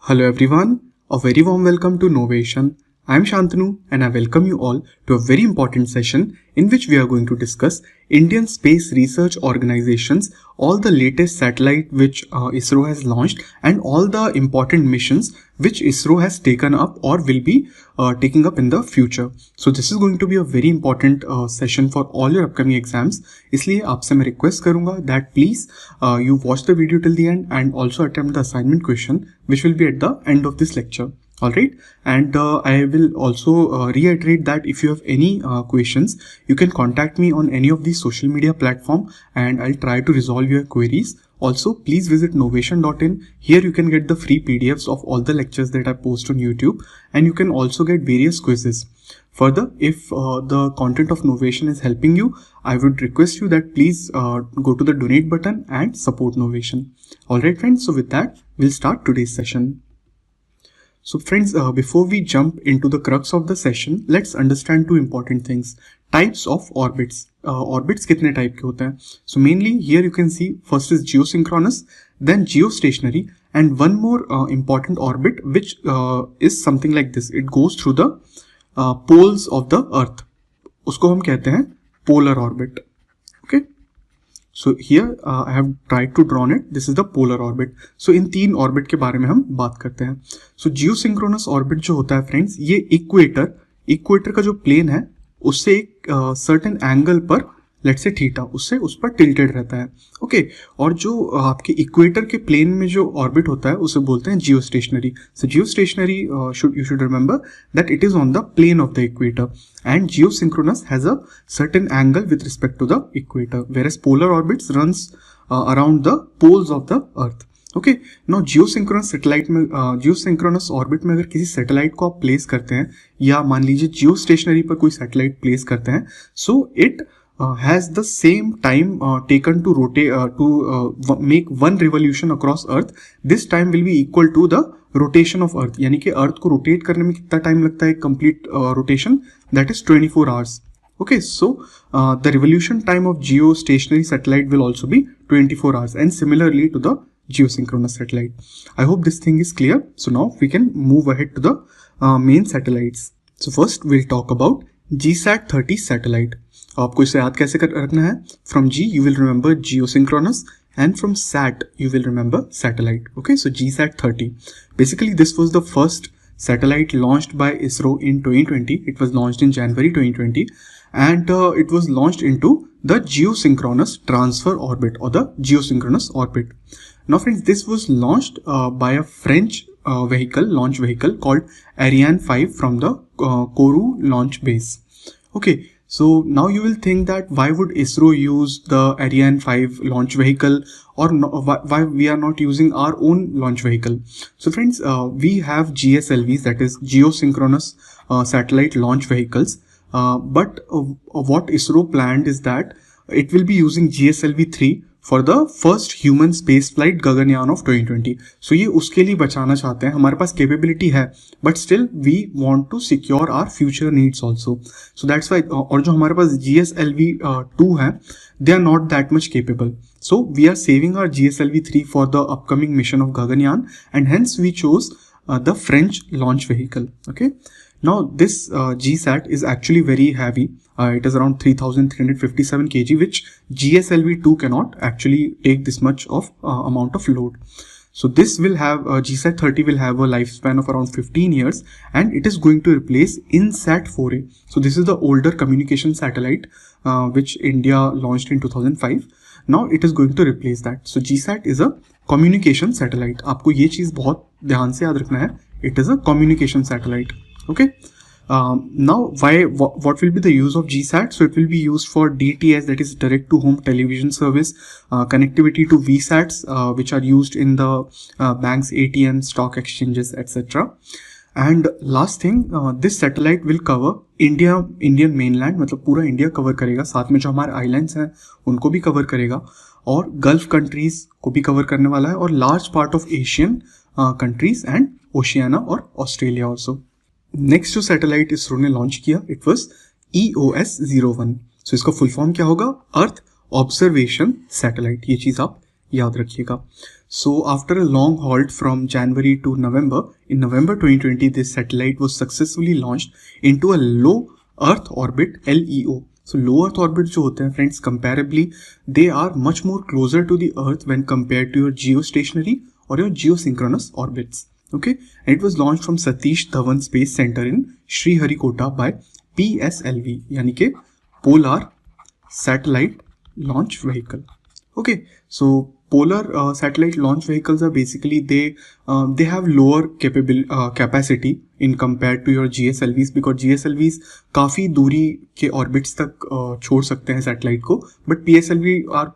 Hello everyone, a very warm welcome to Novation. I am Shantanu and I welcome you all to a very important session in which we are going to discuss Indian Space Research Organization's all the latest satellite which ISRO has launched and all the important missions which ISRO has taken up or will be taking up in the future. So this is going to be a very important session for all your upcoming exams. इसलिए आपसे मैं request करूँगा that please you watch the video till the end and also attempt the assignment question which will be at the end of this lecture. Alright, and I will also reiterate that if you have any questions, you can contact me on any of these social media platform and I'll try to resolve your queries. Also, please visit novation.in. Here you can get the free PDFs of all the lectures that I post on YouTube and you can also get various quizzes. Further, if the content of Novation is helping you, I would request you that please go to the donate button and support Novation. Alright friends, so with that, we'll start today's session. So friends, before we jump into the crux of the session, let's understand two important things. Types of orbits. Orbits कितने type के होते हैं? So mainly here you can see first is geosynchronous, then geostationary, and one more important orbit which is something like this. It goes through the poles of the Earth. उसको हम कहते हैं polar orbit. Okay. So here I have tried to draw it. This is the polar orbit. So इन तीन orbit के बारे में हम बात करते हैं. So geosynchronous orbit जो होता है friends, ये equator का जो plane है उससे एक certain angle पर let's say थीटा उससे उस पर tilted रहता है. Okay. और जो आपके equator के plane में जो orbit होता है उसे बोलते हैं geostationary. So geostationary you should remember that it is on the plane of the equator. And geosynchronous has a certain angle with respect to the equator, whereas polar orbits runs around the poles of the Earth. Okay, now geosynchronous satellite में geosynchronous orbit में अगर किसी satellite को आप place करते हैं या मान लीजिए geostationary पर कोई satellite place करते हैं, so it has the same time taken to rotate make one revolution across Earth. This time will be equal to the rotation of Earth. यानी कि Earth को rotate करने में कितना time लगता है complete rotation? That is 24 hours. Okay, so the revolution time of geostationary satellite will also be 24 hours, and similarly to the geosynchronous satellite. I hope this thing is clear. So now we can move ahead to the main satellites. So first we'll talk about GSAT-30 satellite. आपको इसे याद कैसे रखना है? From G you will remember geosynchronous and from SAT you will remember satellite. Okay, so GSAT-30. Basically this was the first satellite launched by ISRO in 2020. It was launched in January 2020 and it was launched into the geosynchronous transfer orbit or the geosynchronous orbit. Now friends, this was launched by a French launch vehicle called Ariane 5 from the Kourou launch base. Okay. So now you will think that why would ISRO use the Ariane 5 launch vehicle or no, why we are not using our own launch vehicle. So friends, we have GSLVs, that is geosynchronous satellite launch vehicles. But what ISRO planned is that it will be using GSLV-3 for the first human space flight Gaganyaan of 2020. So ये उसके लिए बचाना चाहते हैं. हमारे पास capability है, but still we want to secure our future needs also. So that's why और जो हमारे पास GSLV-2 है, they are not that much capable. So we are saving our GSLV-3 for the upcoming mission of Gaganyaan, and hence we chose the French launch vehicle. Okay. Now this GSAT is actually very heavy. It is around 3,357 kg, which GSLV-2 cannot actually take this much of amount of load. So this will have GSAT-30 will have a lifespan of around 15 years, and it is going to replace INSAT-4A. So this is the older communication satellite which India launched in 2005. Now it is going to replace that. So GSAT is a communication satellite. आपको ये चीज बहुत ध्यान से याद रखना है. It is a communication satellite. Okay. Now what will be the use of GSAT? So it will be used for DTS, that is direct to home television service, connectivity to VSATs which are used in the banks, ATMs, stock exchanges, etc. And last thing, this satellite will cover Indian mainland, मतलब पूरा India cover करेगा, साथ में जो हमारे islands हैं उनको भी कवर करेगा और गल्फ कंट्रीज को भी कवर करने वाला है और large part of Asian countries and Oceania और ऑस्ट्रेलिया ऑल्सो. नेक्स्ट जो सैटेलाइट इसरो ने लॉन्च किया, इट वाज EOS-01. सो इसका फुल फॉर्म क्या होगा? Earth observation satellite. ये चीज आप याद रखिएगा. So after a long halt from January to November, in November 2020, this satellite was successfully launched into a low Earth orbit, LEO. So low Earth orbit जो होते हैं friends, comparably they are much more closer to the Earth when compared to your geostationary or your geosynchronous orbits. Okay, and it was launched from Satish Dhawan Space Center in Sriharikota by PSLV, यानी कि Polar Satellite Launch Vehicle. Okay, so polar satellite launch vehicles are basically they have lower capacity in compared to your GSLVs, because GSLVs काफी दूरी के orbits तक छोड़ सकते हैं satellite को, but PSLV are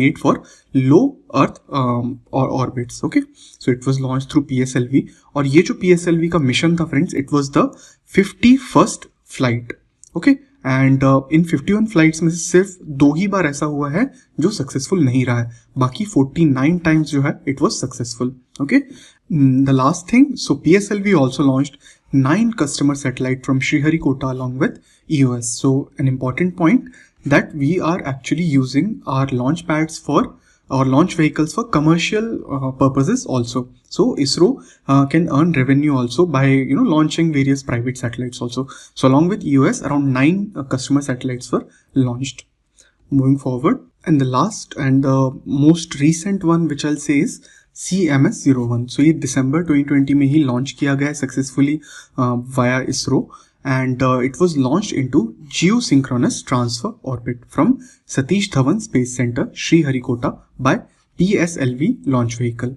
made for low earth or orbits. Okay, so it was launched through PSLV, और ये जो PSLV का मिशन था friends, it was the 51st flight. Okay, and in 51 flights में से सिर्फ 2 ही बार ऐसा हुआ है जो सक्सेसफुल नहीं रहा है, बाकी 49 टाइम्स जो है it was successful. Okay, the last thing, so PSLV also launched 9 customer satellite from Sriharikota along with EOS. So an important point that we are actually using our launch pads for or launch vehicles for commercial purposes also. So ISRO can earn revenue also by launching various private satellites also. So along with EOS, around 9 customer satellites were launched. Moving forward, and the last and the most recent one which I'll say is CMS-01. So ये December 2020 में ही launch किया गया successfully via ISRO. And it was launched into geosynchronous transfer orbit from Satish Dhawan Space Center, Sriharikota by PSLV launch vehicle.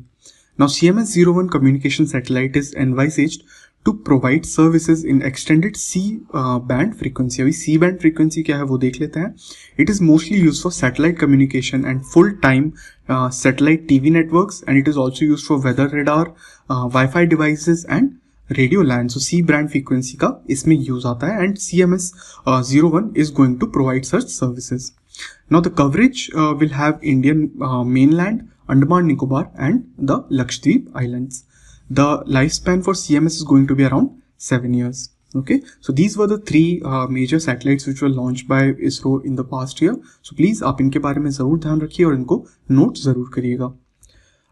Now CMS-01 communication satellite is envisaged to provide services in extended C-band frequency. अभी C-band frequency क्या है वो देख लेते हैं. It is mostly used for satellite communication and full-time satellite TV networks, and it is also used for weather radar, Wi-Fi devices and radio land. So C band frequency का इसमें use आता है, and CMS-01 is going to provide such services. Now the coverage will have Indian mainland, Andaman Nicobar and the Lakshadweep Islands. The lifespan for CMS is going to be around 7 years. Okay, so these were the 3 major satellites which were launched by ISRO in the past year. So please आप इनके बारे में ज़रूर ध्यान रखिए और इनको note ज़रूर करिएगा.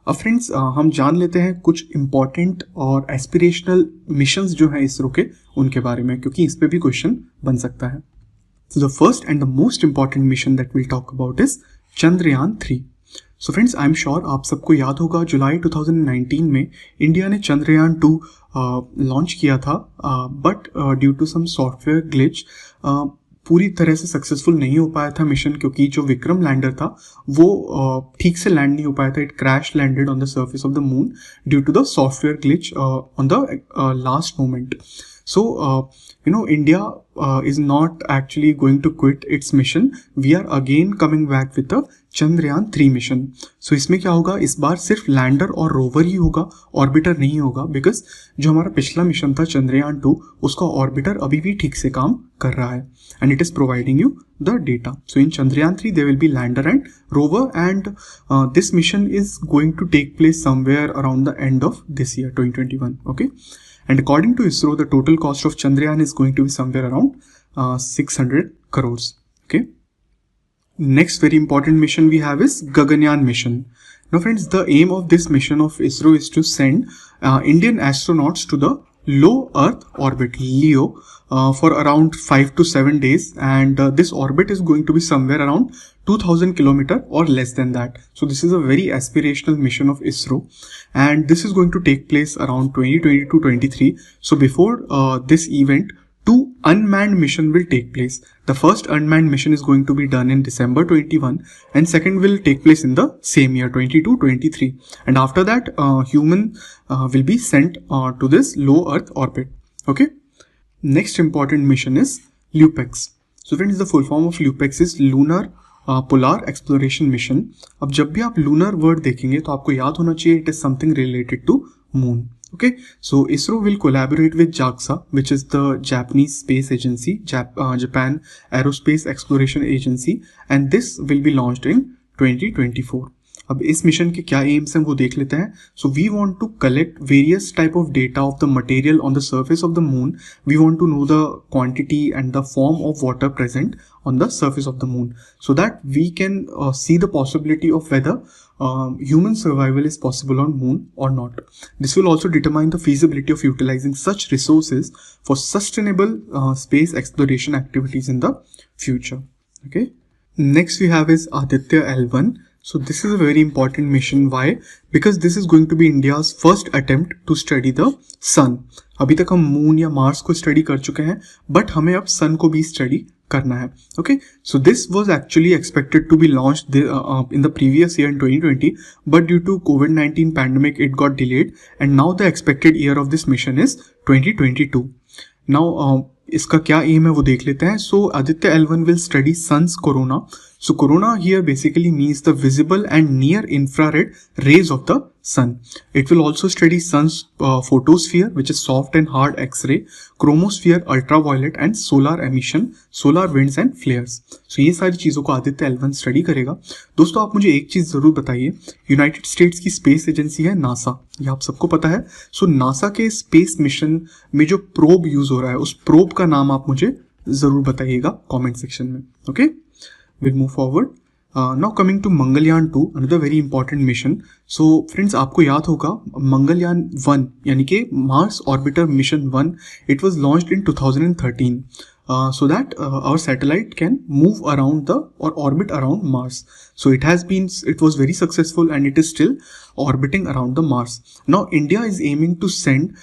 अब फ्रेंड्स हम जान लेते हैं कुछ इंपॉर्टेंट और एस्पिरेशनल मिशंस जो हैं इसरो के, उनके बारे में, क्योंकि इस पे भी क्वेश्चन बन सकता है. So the first and the most important mission that will talk about is Chandrayaan 3. So friends, I am sure आप सबको याद होगा जुलाई 2019 में इंडिया ने चंद्रयान 2 लॉन्च किया था, but due to some software glitch पूरी तरह से सक्सेसफुल नहीं हो पाया था मिशन, क्योंकि जो विक्रम लैंडर था वो ठीक से लैंड नहीं हो पाया था. It crash landed on the surface of the moon due to the software glitch on the last moment. So, India is not actually going to quit its mission. We are again coming back with the Chandrayaan 3 mission. So, इसमें क्या होगा, इस बार सिर्फ lander और rover ही होगा, orbiter नहीं होगा, because जो हमारा पिछला मिशन था चंद्रयान 2, उसका ऑर्बिटर अभी भी ठीक से काम कर रहा है, and it is providing you the data. So, in Chandrayaan 3, there will be lander and rover, and this mission is going to take place somewhere around the end of this year, 2021. Okay. And according to ISRO, the total cost of Chandrayaan is going to be somewhere around 600 crores. Okay. Next very important mission we have is Gaganyaan mission. Now friends, the aim of this mission of ISRO is to send Indian astronauts to the low Earth orbit, LEO, for around 5 to 7 days, and this orbit is going to be somewhere around 2000 kilometer or less than that. So this is a very aspirational mission of ISRO, and this is going to take place around 2022-23. So before this event, 2 unmanned mission will take place. The first unmanned mission is going to be done in December 21, and second will take place in the same year, 22-23. And after that, human will be sent to this low Earth orbit. Okay. Next important mission is LUPEX. So friends, the full form of LUPEX is Lunar Polar Exploration Mission. अब जब भी आप lunar word देखेंगे तो आपको याद होना चाहिए it is something related to moon. Okay, so ISRO will collaborate with JAXA, which is the Japanese space agency, Japan Aerospace Exploration Agency, and this will be launched in 2024. अब इस mission के क्या एम्स हैं वो देख लेते हैं. So we want to collect various type of data of the material on the surface of the moon. We want to know the quantity and the form of water present on the surface of the moon, so that we can see the possibility of whether human survival is possible on moon or not. This will also determine the feasibility of utilizing such resources for sustainable space exploration activities in the future. Okay, next we have is Aditya L1. So this is a very important mission. Why? Because this is going to be India's first attempt to study the sun. अभी तक हम moon या Mars को study कर चुके हैं, but हमें अब सन को भी स्टडी करना है. Okay, so this was actually expected to be launched in the previous year in 2020, but due to COVID-19 pandemic it got delayed, and now the expected year of this mission is 2022. Now इसका क्या M है वो देख लेते हैं. सो Aditya L1 will study sun's corona. So corona here basically means the visible and near infrared rays of the sun. It will also study sun's photosphere, which is soft and hard X-ray, chromosphere, ultraviolet and solar emission, solar winds and flares. So ये सारी चीज़ों को Aditya L1 study करेगा. दोस्तों आप मुझे एक चीज़ ज़रूर बताइए, यूनाइटेड स्टेट्स की स्पेस एजेंसी है नासा, ये आप सबको पता है. सो नासा के स्पेस मिशन में जो प्रोब यूज़ हो रहा है, उस प्रोब का नाम आप मुझे ज़रूर बताइएगा कॉमेंट सेक्शन में. Okay, we'll move forward. Now coming to Mangalyaan 2, another very important mission. So friends, आपको याद होगा Mangalyaan 1 यानी कि Mars Orbiter Mission 1, it was launched in 2013 so that our satellite can move around or orbit around Mars. So it was very successful and it is still orbiting around the Mars. Now India is aiming to send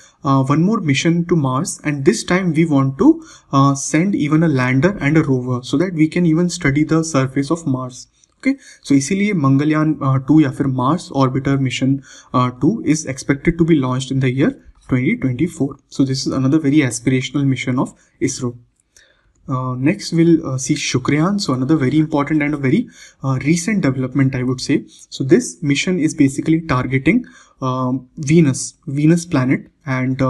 one more mission to Mars, and this time we want to send even a lander and a rover so that we can even study the surface of Mars. Okay, so इसीलिए मंगलयान 2 या फिर Mars orbiter mission 2 is expected to be launched in the year 2024. So this is another very aspirational mission of ISRO. Next we'll see Shukrayaan. So another very important and a very recent development, I would say. So this mission is basically targeting Venus planet, and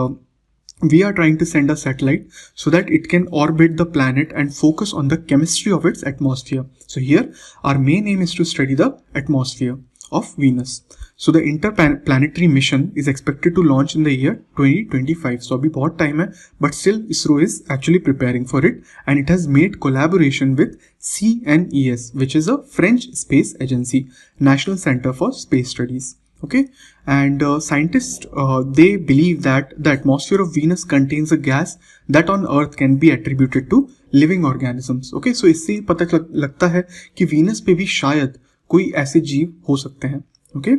we are trying to send a satellite so that it can orbit the planet and focus on the chemistry of its atmosphere. So here our main aim is to study the atmosphere of Venus. So the interplanetary mission is expected to launch in the year 2025. So अभी बहुत time है, but still ISRO is actually preparing for it, and it has made collaboration with CNES, which is a French space agency, National Center for Space Studies. Okay, and scientists they believe that the atmosphere of Venus contains a gas that on Earth can be attributed to living organisms. Okay, so इससे पता लगता है कि Venus पे भी शायद कोई ऐसे जीव हो सकते हैं. Okay,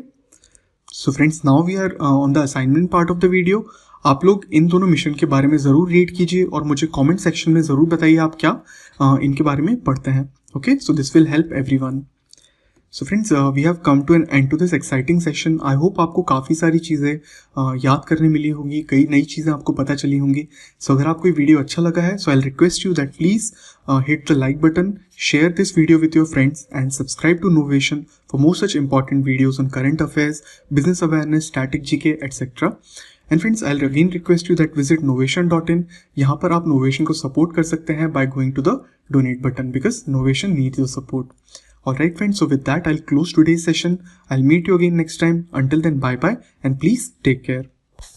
so friends, now we are on the assignment part of the video. आप लोग इन दोनों मिशन के बारे में ज़रूर रीड कीजिए और मुझे कमेंट सेक्शन में ज़रूर बताइए आप क्या इनके बारे में पढ़ते हैं. Okay, so this will help everyone. So friends, we have come to an end to this exciting session. I hope आपको काफ़ी सारी चीज़ें याद करने मिली होंगी, कई नई चीज़ें आपको पता चली होंगी. So अगर आपको ये वीडियो अच्छा लगा है, so I'll request you that please hit the like button, share this video with your friends and subscribe to Novation for more such important videos on current affairs, business awareness, static GK, etc. And friends, I'll again request you that visit novation.in. यहाँ पर आप Novation को support कर सकते हैं by going to the donate button, because Novation needs your support. Alright friends, so with that I'll close today's session. I'll meet you again next time. Until then, bye bye and please take care.